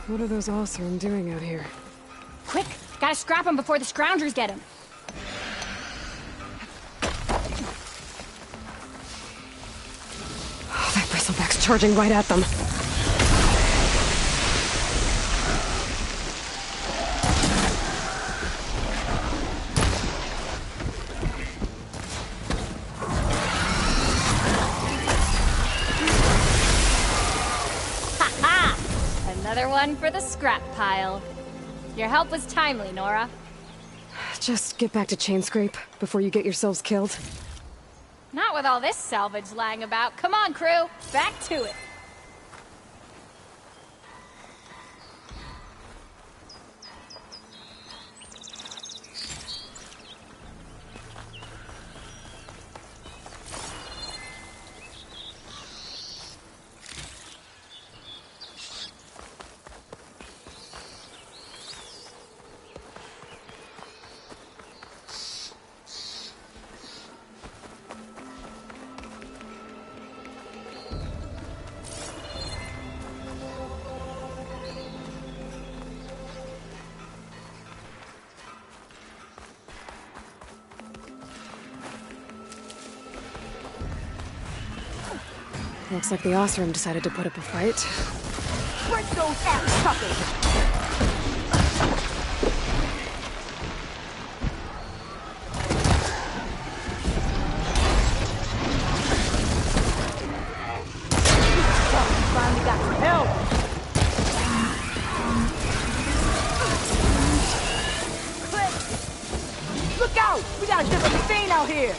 What are those Osram doing out here? Quick! Gotta scrap him before the Scroungers get him! Oh, that bristleback's charging right at them. Another one for the scrap pile. Your help was timely, Nora. Just get back to Chainscrape before you get yourselves killed. Not with all this salvage lying about. Come on, crew. Back to it. Looks like the Osram decided to put up a fight. Break those ass suckers! Finally got some help! Click! Look out! We got a different fiend out here!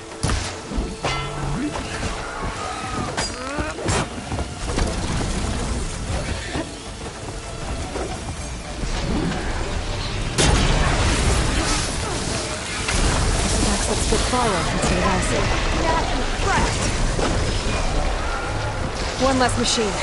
Let's get fire instead of acid. One less machine.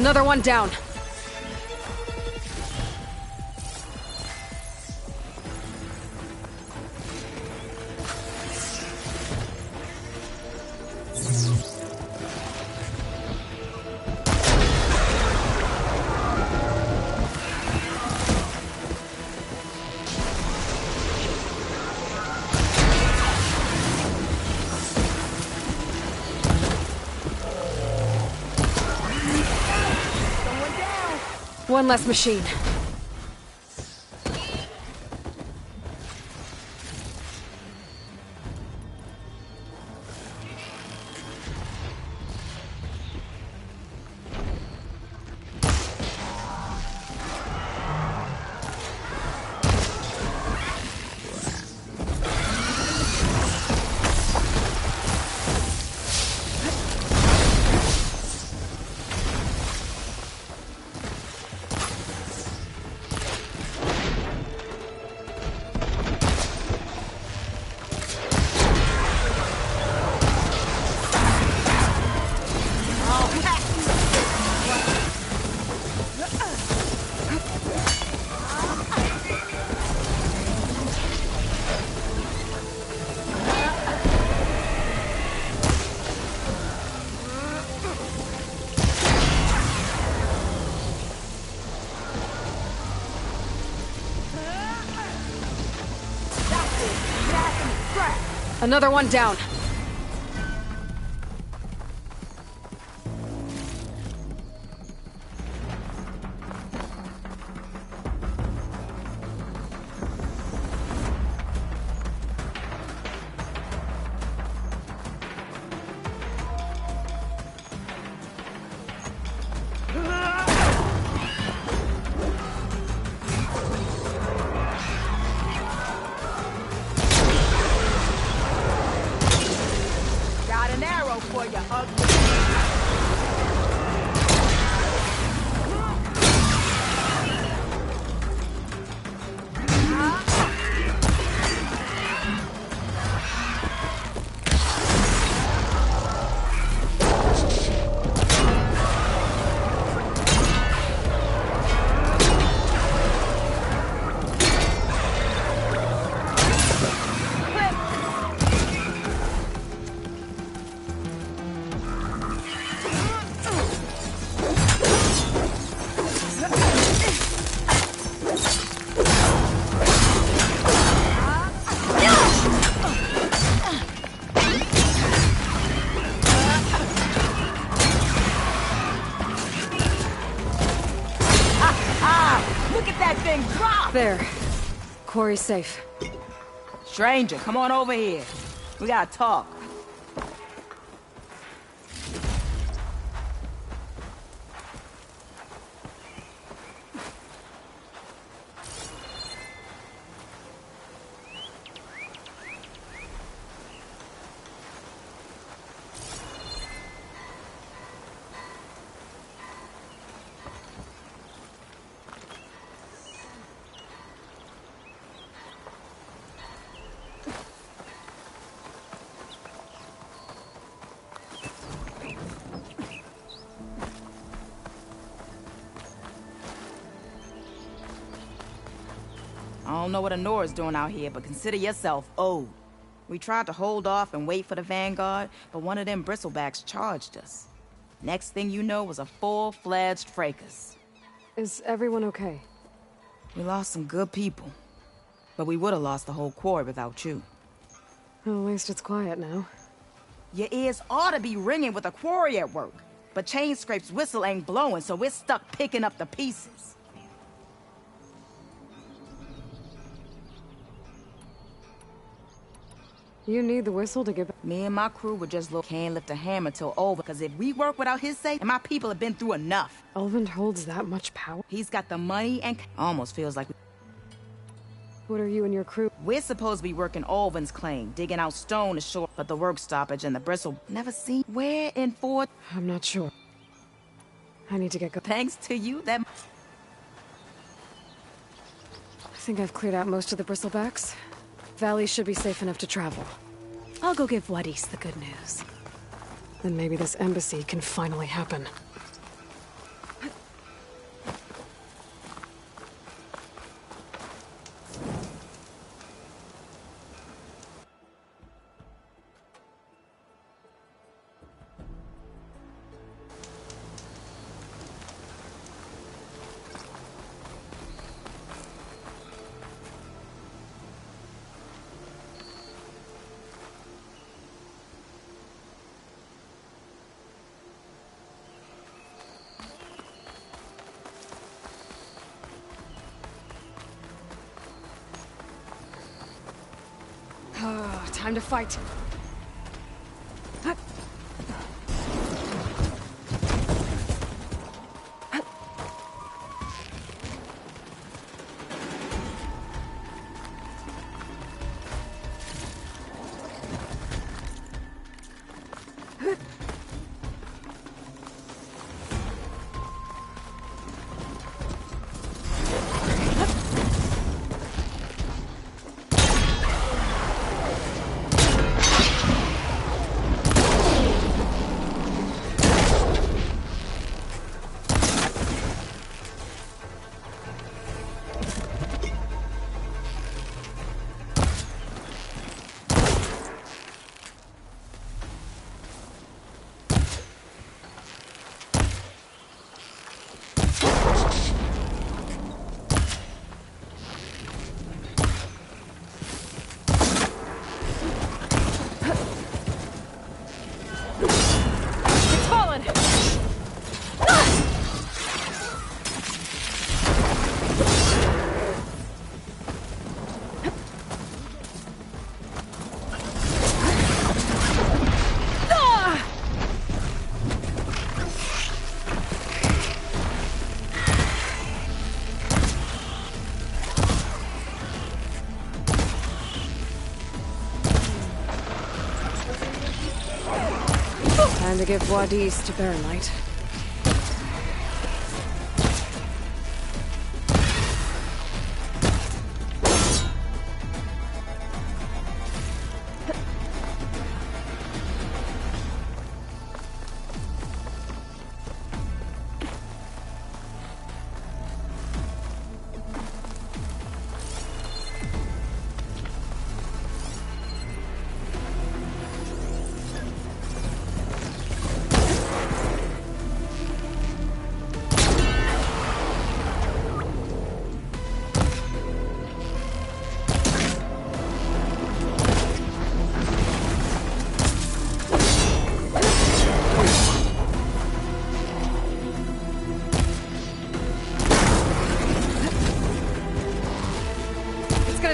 Another one down. One less machine. Another one down. For you ugly. There. Quarry's safe. Stranger, come on over here. We gotta talk. I don't know what Honora's doing out here, but consider yourself owed. We tried to hold off and wait for the Vanguard, but one of them bristlebacks charged us. Next thing you know was a full-fledged fracas. Is everyone okay? We lost some good people, but we would have lost the whole quarry without you. Well, at least it's quiet now. Your ears ought to be ringing with a quarry at work, but Chainscrape's whistle ain't blowing, so we're stuck picking up the pieces. You need the whistle to get back. Me and my crew would just can't lift a hammer till over, because if we work without his say, and my people have been through enough. Elvin holds that much power? He's got the money and almost feels like What are you and your crew? we're supposed to be working Alvin's claim, digging out stone ashore, but the work stoppage and the bristle never seen. Where in Fort? I'm not sure. I need to get going. Thanks to you, that I think I've cleared out most of the bristlebacks. Valley should be safe enough to travel. I'll go give Wadis the good news. Then maybe this embassy can finally happen. time to fight. Time to give Wadis to Barrelight.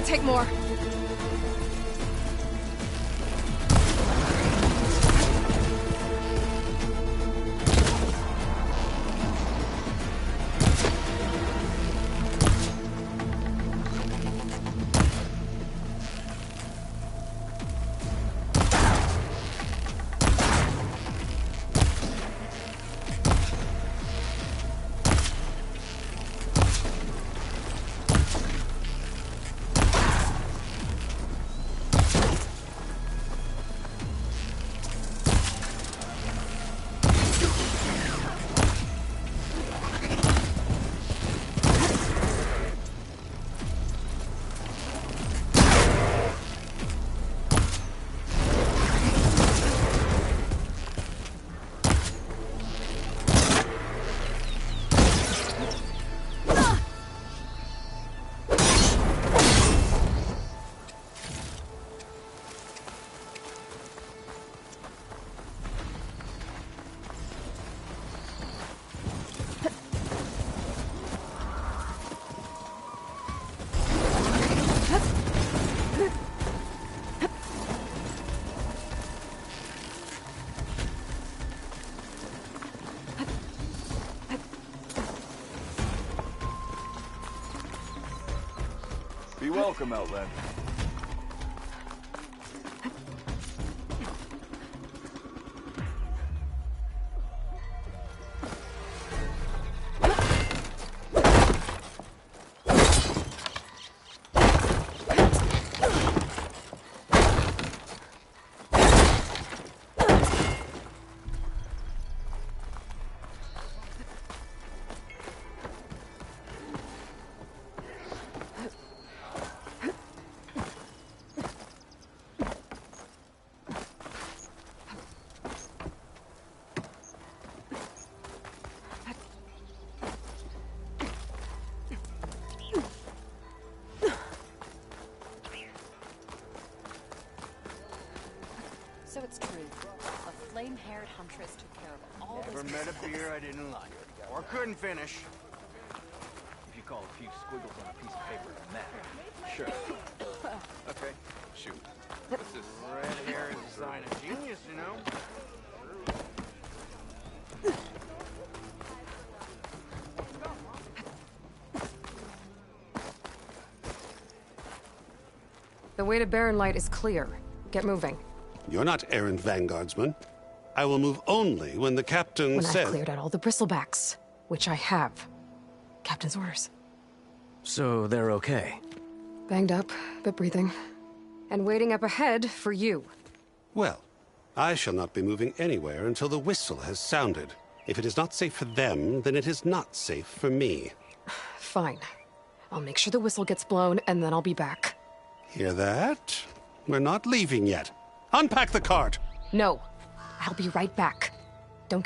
Take more. Be welcome, Outlander. So it's true. A flame-haired huntress took care of all Never this. met a beer I didn't like. Or couldn't finish. If you call a few squiggles on a piece of paper a map. Sure. Okay, shoot. What's this? Red hair is a sign of genius, you know? The way to Barren Light is clear. Get moving. You're not errant vanguardsman. I will move only when the captain When says... I've cleared out all the bristlebacks, which I have. Captain's orders. So they're okay? Banged up, but breathing. And waiting up ahead for you. Well, I shall not be moving anywhere until the whistle has sounded. If it is not safe for them, then it is not safe for me. Fine. I'll make sure the whistle gets blown, and then I'll be back. Hear that? We're not leaving yet. Unpack the cart! No. I'll be right back. Don't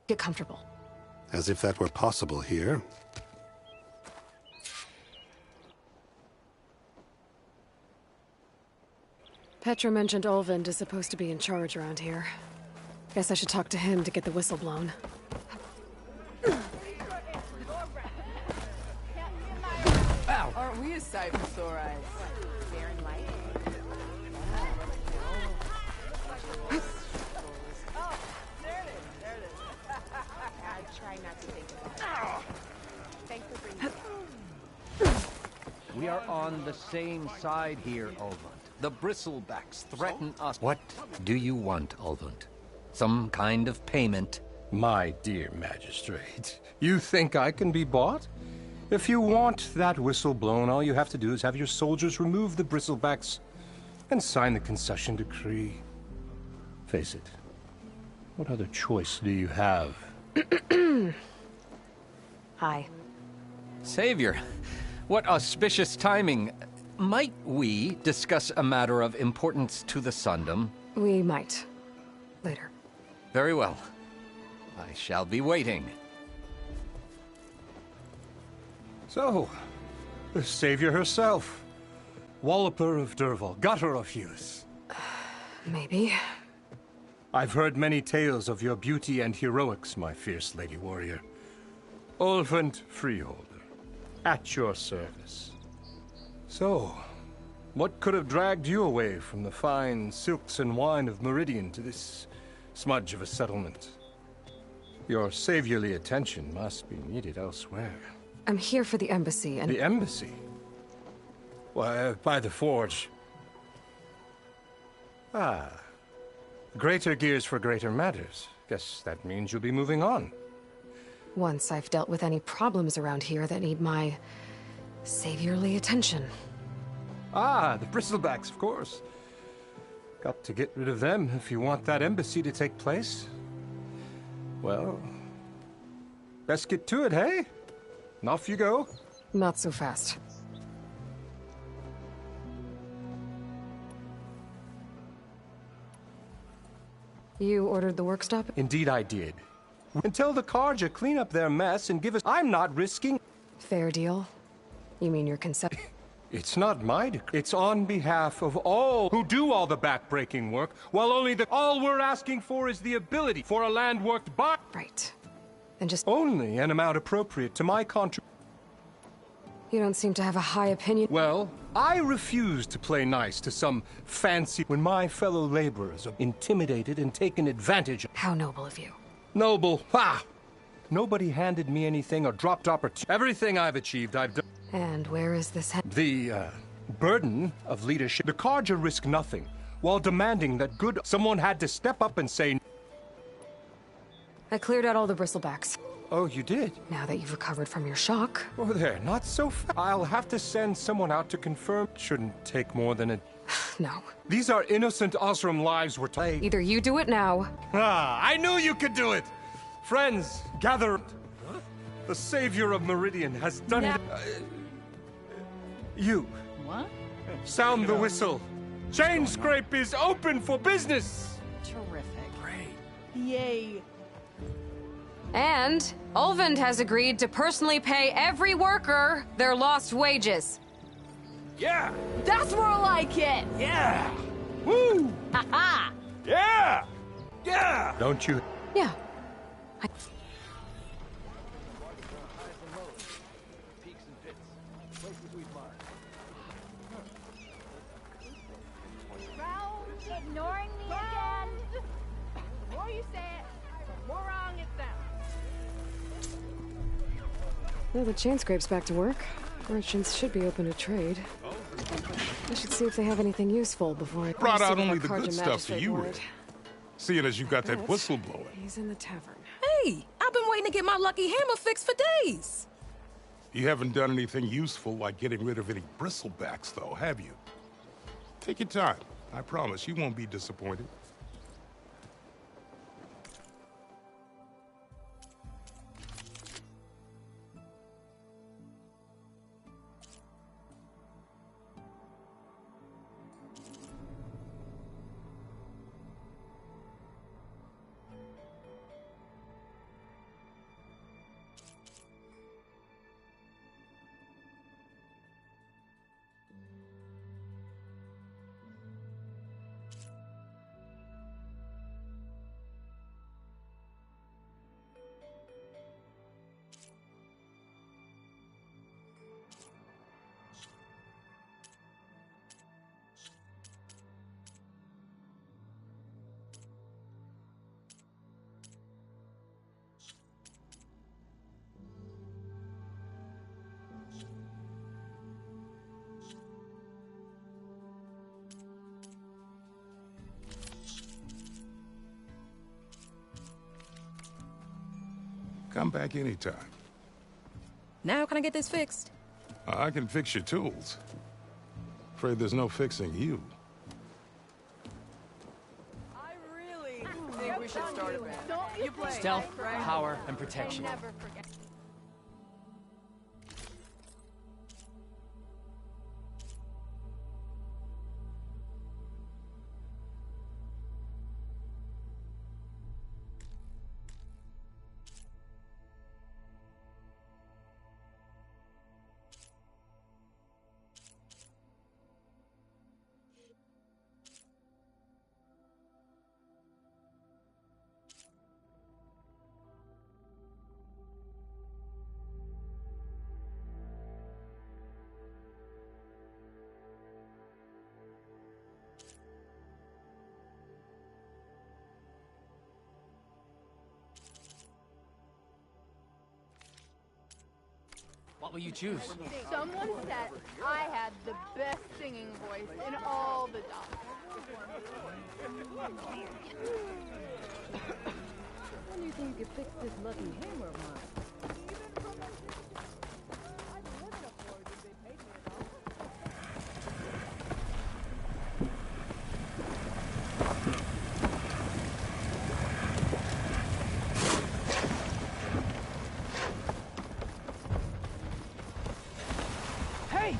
get comfortable. As if that were possible here. Petra mentioned Olvind is supposed to be in charge around here. Guess I should talk to him to get the whistle blown. Aren't we a sight for sore eyes? Barren light? Oh, there it is. There it is. I try not to think about it. Thanks for bringing it. We are on the same side here, Olvund. The bristlebacks threaten us. What do you want, Olvund? Some kind of payment? My dear magistrate, you think I can be bought? If you want that whistle blown, all you have to do is have your soldiers remove the bristlebacks and sign the concession decree. Face it, what other choice do you have? Hi. Savior, what auspicious timing. Might we discuss a matter of importance to the Sundom? We might. Later. Very well. I shall be waiting. So, the savior herself. Walloper of Derval, gutter of youth. Maybe. I've heard many tales of your beauty and heroics, my fierce lady warrior. Olvund Freeholder, at your service. So, what could have dragged you away from the fine silks and wine of Meridian to this smudge of a settlement? Your saviorly attention must be needed elsewhere. I'm here for the embassy and... The embassy? Why, by the forge. Ah. Greater gears for greater matters. Guess that means you'll be moving on. Once I've dealt with any problems around here that need my... saviorly attention. Ah, the bristlebacks, of course. Got to get rid of them if you want that embassy to take place. Well, best get to it, hey? And off you go. Not so fast. You ordered the work stop? Indeed I did. Until the Karja clean up their mess and give us... I'm not risking... Fair deal. You mean your consent? It's not my decree. It's on behalf of all who do all the back-breaking work, while all we're asking for is the ability for a land worked by... Right. Then just... Only an amount appropriate to my contribution. You don't seem to have a high opinion. Well, I refuse to play nice to some fancy when my fellow laborers are intimidated and taken advantage of. How noble of you. Noble? Ha! Nobody handed me anything or dropped opportunity. Everything I've achieved, I've done. And where is this The, burden of leadership. The Karja risk nothing, while demanding that someone had to step up and say... I cleared out all the bristlebacks. Oh, you did? Now that you've recovered from your shock. Oh, there, not so fast. I'll have to send someone out to confirm. Shouldn't take more than a... No. These are innocent Osram lives we're taking. Either you do it now... Ah, I knew you could do it! Friends, gather... The savior of Meridian has done it. You. What? Sound the whistle. Chain Scrape is open for business! Terrific. Yay. And Olvind has agreed to personally pay every worker their lost wages. Yeah! That's more like it! Yeah! Woo! Ha-ha! Yeah! Yeah! Don't you... Yeah. Now the chain scrape's back to work. Merchants should be open to trade. I should see if they have anything useful before I Brought out proceed with only our the good Carja stuff to magistrate you, warrant. Red. Seeing as you got that But whistle blowing. He's in the tavern. Hey, I've been waiting to get my lucky hammer fixed for days. You haven't done anything useful like getting rid of any bristlebacks, though, have you? Take your time. I promise you won't be disappointed. Come back anytime. Now can I get this fixed? I can fix your tools. Afraid there's no fixing you. I really think we should start a band. Stealth, power, and protection. What will you choose? Someone said I had the best singing voice in all the dogs. When do you think you could fix this lucky hammer of mine? Hey!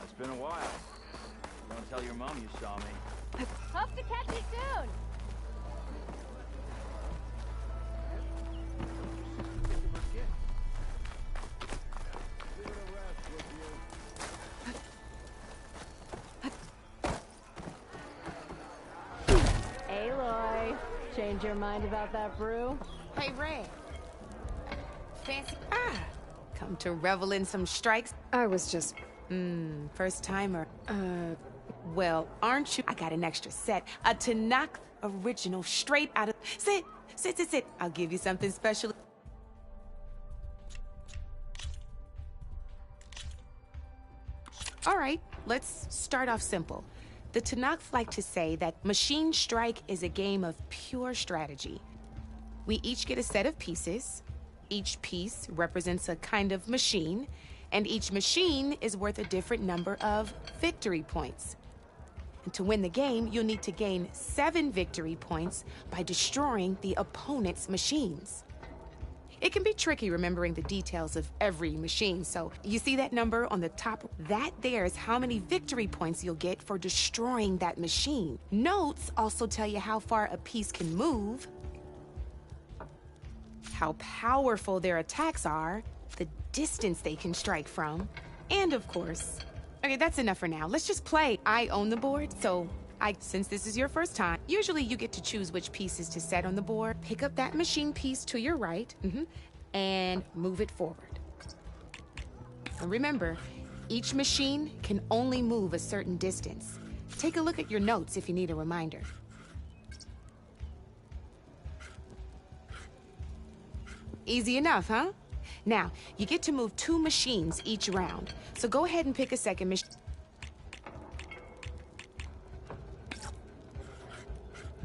It's been a while. Don't tell your mom you saw me. Hope to catch you soon. Aloy, change your mind about that brew? Hey, Red. Fancy... Come to revel in some strikes? I was just... First timer. Well, aren't you? I got an extra set. A Tanakh original straight out of... Sit! Sit, sit, sit. I'll give you something special. All right, let's start off simple. The Tanakh like to say that Machine Strike is a game of pure strategy. We each get a set of pieces. Each piece represents a kind of machine, and each machine is worth a different number of victory points. And to win the game, you'll need to gain 7 victory points by destroying the opponent's machines. It can be tricky remembering the details of every machine, so you see that number on the top? That there is how many victory points you'll get for destroying that machine. Notes also tell you how far a piece can move, how powerful their attacks are, the distance they can strike from, and of course... Okay, that's enough for now. Let's just play. I own the board, so since this is your first time, usually you get to choose which pieces to set on the board. Pick up that machine piece to your right, and move it forward. And remember, each machine can only move a certain distance. Take a look at your notes if you need a reminder. Easy enough, huh? Now, you get to move 2 machines each round, so go ahead and pick a second machine.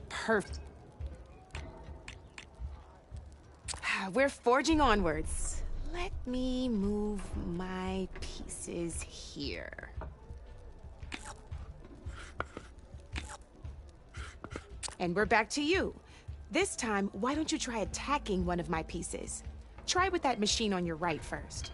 Perfect. We're forging onwards. Let me move my pieces here. And we're back to you. This time, why don't you try attacking one of my pieces? Try with that machine on your right first.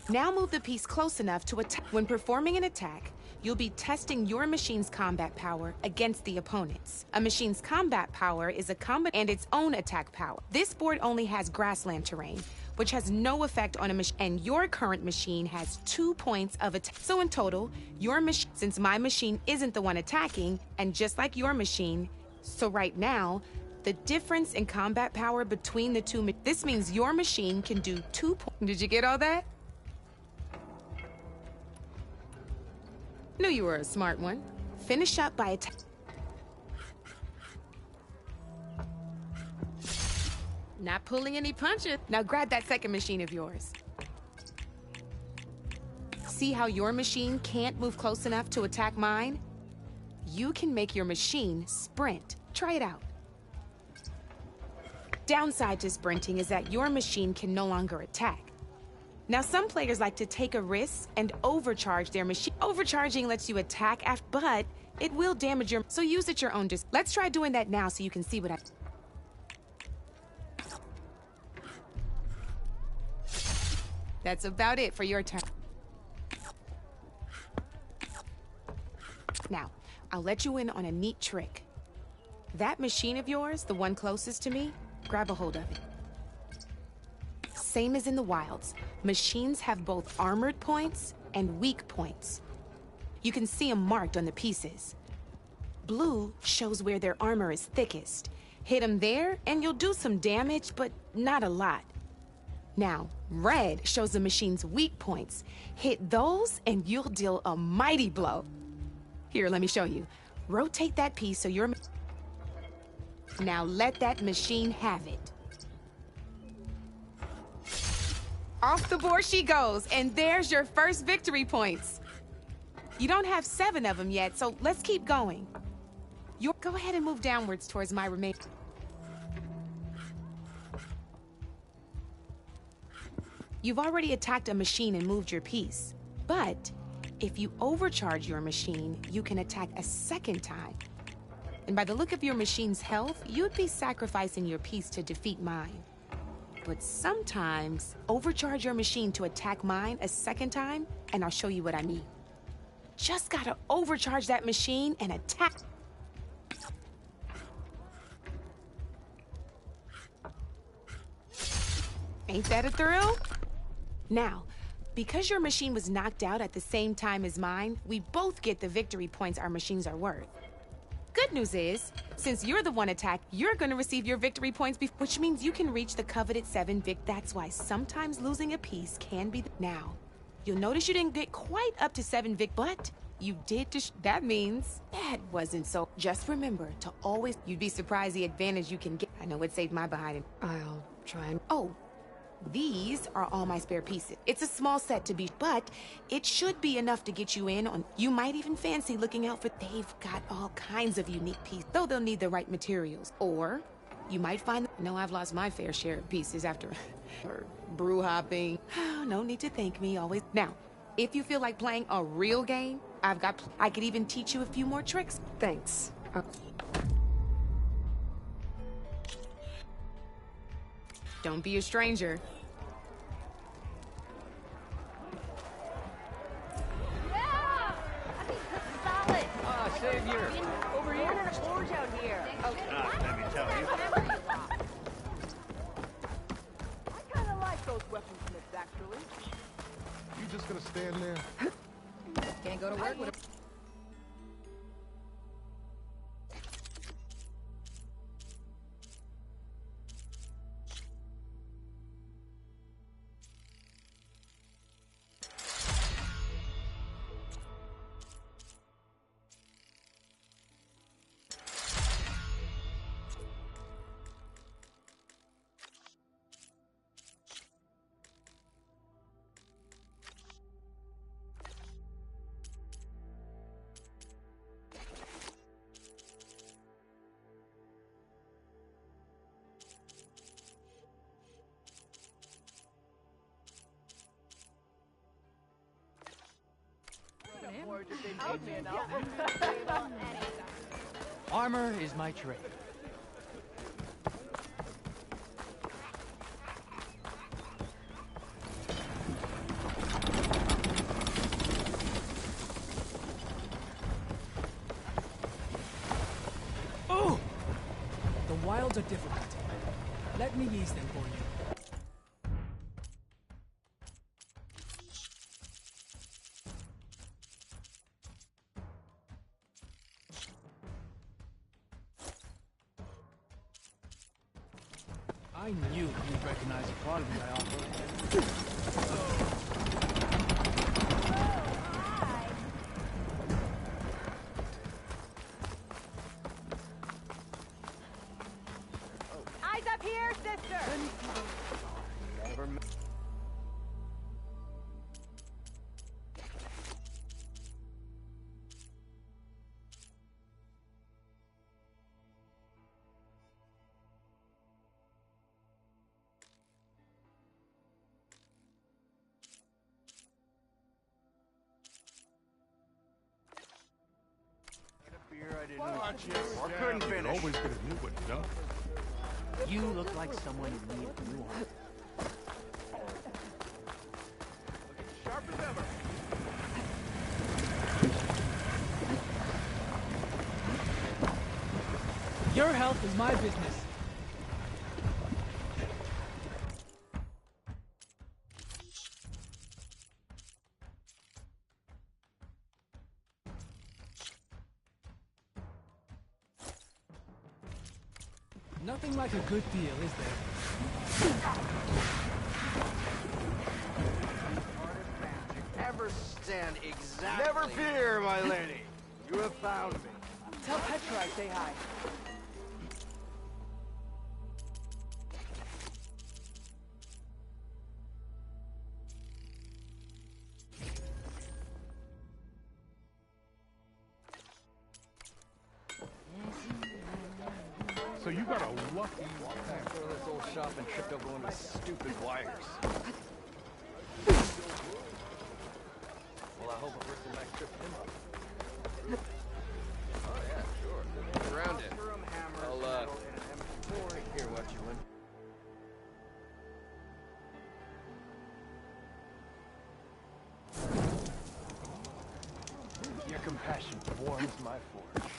Now move the piece close enough to attack. When performing an attack, you'll be testing your machine's combat power against the opponent's. A machine's combat power is a combat and its own attack power. This board only has grassland terrain, which has no effect on a machine, and your current machine has 2 points of attack. So in total, your machine, since my machine isn't the one attacking, and just like your machine, so right now, the difference in combat power between the two, this means your machine can do 2 points. Did you get all that? Knew you were a smart one. Finish up by attack. Not pulling any punches. Now grab that second machine of yours. See how your machine can't move close enough to attack mine? You can make your machine sprint. Try it out. Downside to sprinting is that your machine can no longer attack. Now, some players like to take a risk and overcharge their machine. Overcharging lets you attack after, but it will damage your... So use at your own risk. Let's try doing that now so you can see what I... That's about it for your turn. Now, I'll let you in on a neat trick. That machine of yours, the one closest to me, grab a hold of it. Same as in the wilds, machines have both armored points and weak points. You can see them marked on the pieces. Blue shows where their armor is thickest. Hit them there and you'll do some damage, but not a lot. Now, red shows the machine's weak points. Hit those and you'll deal a mighty blow. Here, let me show you. Rotate that piece so you're... Now let that machine have it. Off the board she goes, and there's your first victory points. You don't have 7 of them yet, so let's keep going. Go ahead and move downwards towards my remain. You've already attacked a machine and moved your piece, but if you overcharge your machine, you can attack a second time. And by the look of your machine's health, you'd be sacrificing your piece to defeat mine. But sometimes, overcharge your machine to attack mine a second time, and I'll show you what I mean. Just gotta overcharge that machine and attack. Ain't that a thrill? Now, because your machine was knocked out at the same time as mine, we both get the victory points our machines are worth. Good news is, since you're the one attacked, you're gonna receive your victory points, which means you can reach the coveted 7 That's why sometimes losing a piece can be now. You'll notice you didn't get quite up to 7 but you did. That means that wasn't so. Just remember to always. You'd be surprised the advantage you can get. I know it saved my behind. I'll try and. Oh. These are all my spare pieces. It's a small set to be, but it should be enough to get you in on. You might even fancy looking out for. They've got all kinds of unique pieces, though they'll need the right materials. Or you might find. No, I've lost my fair share of pieces after or brew hopping. No need to thank me. Always. Now, if you feel like playing a real game, I could even teach you a few more tricks. Thanks. Don't be a stranger. Savior! Over here. There's a forge out here. Okay. Let me tell you. I kind of like those weaponsmiths, actually. You just gonna stand there? Can't go to work with a... Armor is my trade. Oh! The wilds are difficult. Let me ease them for you. I knew you'd recognize a quality I offer. Eyes up here, sister! Or couldn't finish. Always get a new one, you know? You look like someone who needs a new arm. Sharp as ever. Your health is my business. Nothing like a good deal, is there? Ever stand exactly. Never fear, my lady. You have found me. Tell Petra I say hi. So you got a lucky Walked back through this old shop and tripped over one of those stupid wires. Well, I hope a bristleback tripped him up. Oh yeah, sure. Around it. I'll here, watch you win. Your compassion warms my forge.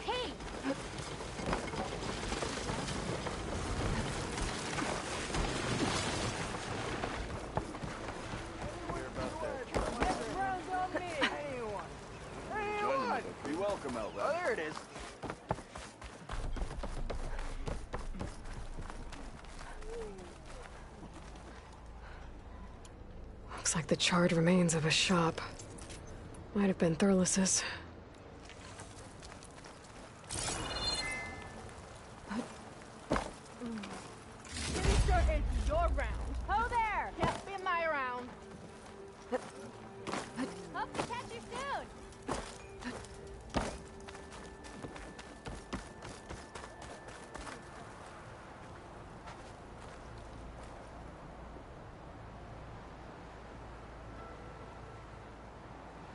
Hey! Hear about that trouble. Rounds on me! Anyone! Looks like the charred remains of a shop. Might have been Thurles's.